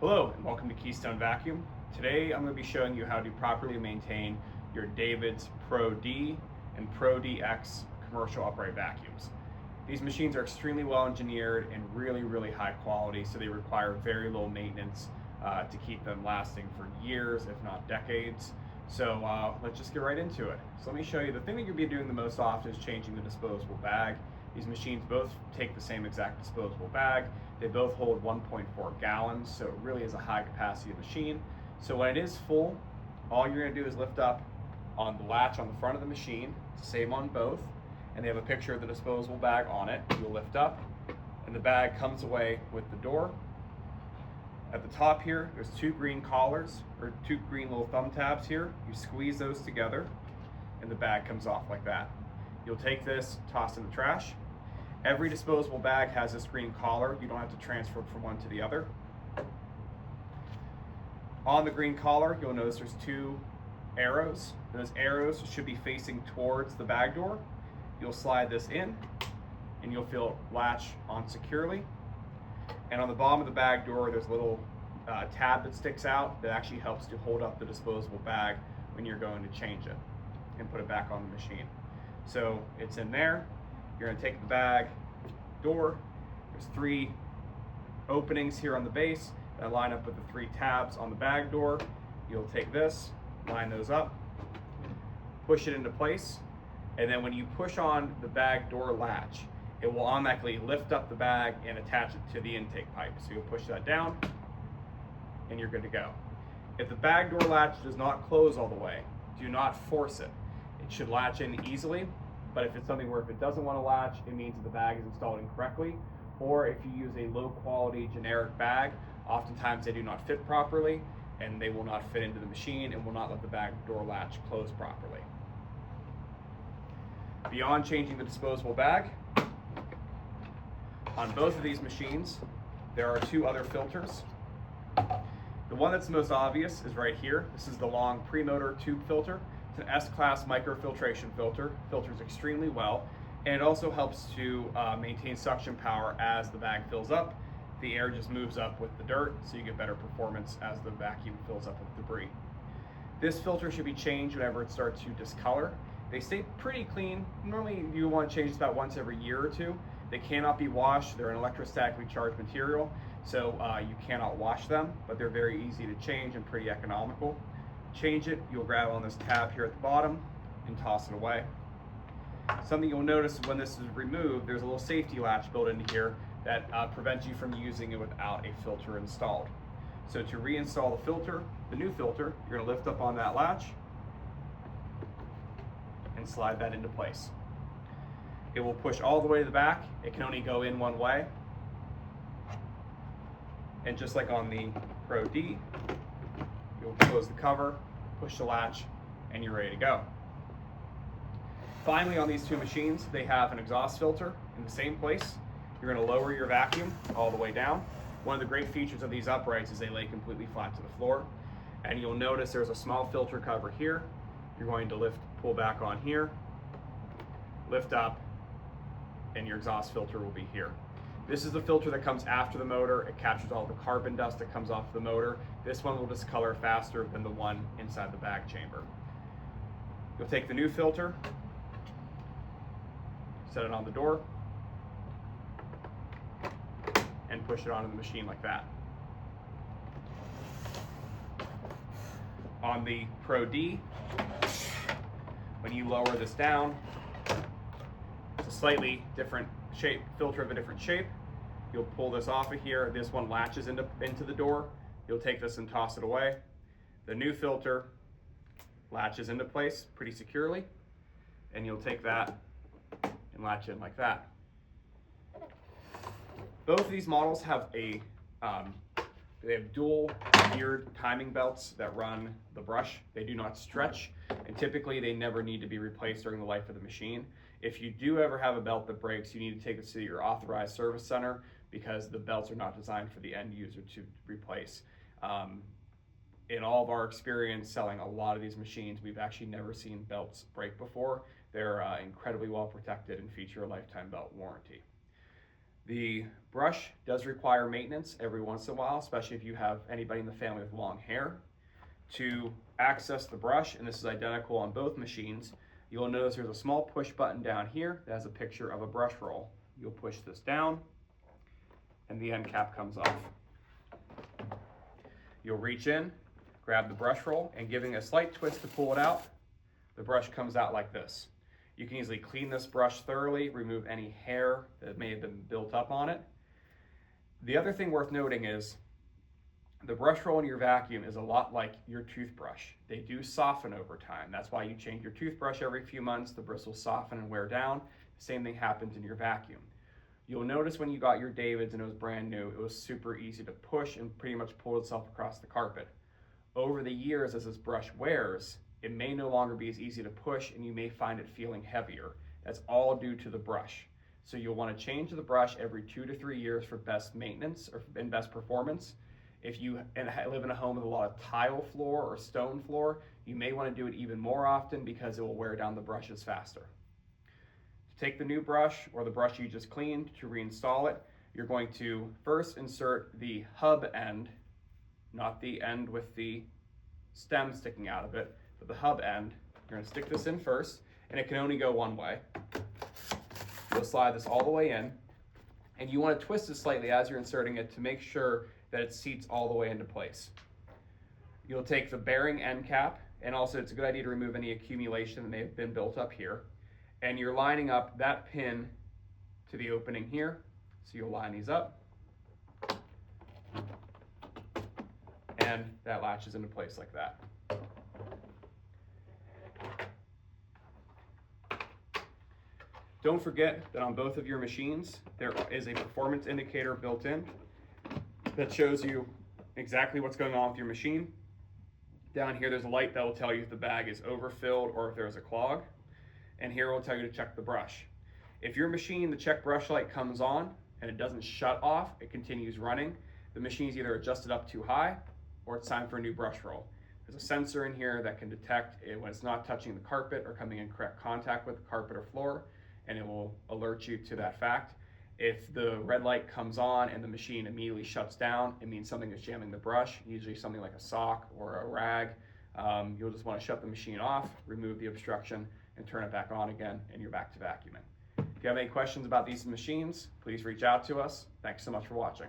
Hello and welcome to Keystone Vacuum. Today I'm going to be showing you how to properly maintain your David's Pro D and Pro DX commercial upright vacuums. These machines are extremely well engineered and really high quality, so they require very little maintenance to keep them lasting for years, if not decades. So let's just get right into it. So let me show you the thing that you'll be doing the most often is changing the disposable bag. These machines both take the same exact disposable bag. They both hold 1.4 gallons, so it really is a high capacity machine. So when it is full, all you're gonna do is lift up on the latch on the front of the machine, same on both, and they have a picture of the disposable bag on it. You'll lift up, and the bag comes away with the door. At the top here, there's two green collars, or two green little thumb tabs here. You squeeze those together, and the bag comes off like that. You'll take this, toss in the trash. Every disposable bag has this green collar. You don't have to transfer from one to the other. On the green collar, you'll notice there's two arrows. Those arrows should be facing towards the bag door. You'll slide this in, and you'll feel it latch on securely. And on the bottom of the bag door, there's a little tab that sticks out that actually helps to hold up the disposable bag when you're going to change it and put it back on the machine. So it's in there. You're gonna take the bag door. There's three openings here on the base that line up with the three tabs on the bag door. You'll take this, line those up, push it into place, and then when you push on the bag door latch, it will automatically lift up the bag and attach it to the intake pipe. So you'll push that down, and you're good to go. If the bag door latch does not close all the way, do not force it. It should latch in easily, but if it's something where if it doesn't want to latch, it means that the bag is installed incorrectly, or if you use a low quality generic bag, oftentimes they do not fit properly, and they will not fit into the machine and will not let the bag door latch close properly. Beyond changing the disposable bag, on both of these machines, there are two other filters. The one that's most obvious is right here. This is the long pre-motor tube filter. It's an S-class microfiltration filter. Filters extremely well, and it also helps to maintain suction power as the bag fills up. The air just moves up with the dirt, so you get better performance as the vacuum fills up with debris. This filter should be changed whenever it starts to discolor. They stay pretty clean. Normally you want to change this about once every year or two. They cannot be washed. They're an electrostatically charged material, so you cannot wash them, but they're very easy to change and pretty economical. Change it, you'll grab on this tab here at the bottom and toss it away. Something you'll notice when this is removed, there's a little safety latch built into here that prevents you from using it without a filter installed. So to reinstall the filter, the new filter, you're going to lift up on that latch and slide that into place. It will push all the way to the back. It can only go in one way. And just like on the Pro D, you'll close the cover, push the latch, and you're ready to go. Finally, on these two machines, they have an exhaust filter in the same place. You're going to lower your vacuum all the way down. One of the great features of these uprights is they lay completely flat to the floor. And you'll notice there's a small filter cover here. You're going to pull back on here, lift up, and your exhaust filter will be here. This is the filter that comes after the motor. It captures all the carbon dust that comes off the motor. This one will discolor faster than the one inside the bag chamber. You'll take the new filter, set it on the door, and push it onto the machine like that. On the Pro D, when you lower this down, it's a slightly different shape, filter of a different shape. You'll pull this off of here. This one latches into the door. You'll take this and toss it away. The new filter latches into place pretty securely, and you'll take that and latch in like that. Both of these models have they have dual geared timing belts that run the brush. They do not stretch, and typically they never need to be replaced during the life of the machine. If you do ever have a belt that breaks, you need to take it to your authorized service center because the belts are not designed for the end user to replace. In all of our experience selling a lot of these machines, we've actually never seen belts break before. They're incredibly well protected and feature a lifetime belt warranty. The brush does require maintenance every once in a while, especially if you have anybody in the family with long hair. To access the brush, and this is identical on both machines, you'll notice there's a small push button down here that has a picture of a brush roll. You'll push this down and the end cap comes off. You'll reach in, grab the brush roll, and giving a slight twist to pull it out, the brush comes out like this. You can easily clean this brush thoroughly, remove any hair that may have been built up on it. The other thing worth noting is the brush roll in your vacuum is a lot like your toothbrush. They do soften over time. That's why you change your toothbrush every few months. The bristles soften and wear down. The same thing happens in your vacuum. You'll notice when you got your David's and it was brand new, it was super easy to push and pretty much pull itself across the carpet. Over the years, as this brush wears, it may no longer be as easy to push and you may find it feeling heavier. That's all due to the brush. So you'll want to change the brush every 2 to 3 years for best maintenance and best performance. If you live in a home with a lot of tile floor or stone floor, you may want to do it even more often because it will wear down the brushes faster. To take the new brush or the brush you just cleaned to reinstall it, you're going to first insert the hub end, not the end with the stem sticking out of it, but the hub end. You're going to stick this in first, and it can only go one way. You'll slide this all the way in, and you want to twist it slightly as you're inserting it to make sure that it seats all the way into place. You'll take the bearing end cap, and also it's a good idea to remove any accumulation that may have been built up here, and you're lining up that pin to the opening here. So you'll line these up, and that latches into place like that. Don't forget that on both of your machines, there is a performance indicator built in that shows you exactly what's going on with your machine. Down here, there's a light that will tell you if the bag is overfilled or if there's a clog. And here it will tell you to check the brush. If your machine, the check brush light comes on and it doesn't shut off, it continues running, the machine is either adjusted up too high or it's time for a new brush roll. There's a sensor in here that can detect it when it's not touching the carpet or coming in correct contact with the carpet or floor, and it will alert you to that fact. If the red light comes on and the machine immediately shuts down, it means something is jamming the brush, usually something like a sock or a rag. You'll just want to shut the machine off, remove the obstruction, and turn it back on again, and you're back to vacuuming. If you have any questions about these machines, please reach out to us. Thanks so much for watching.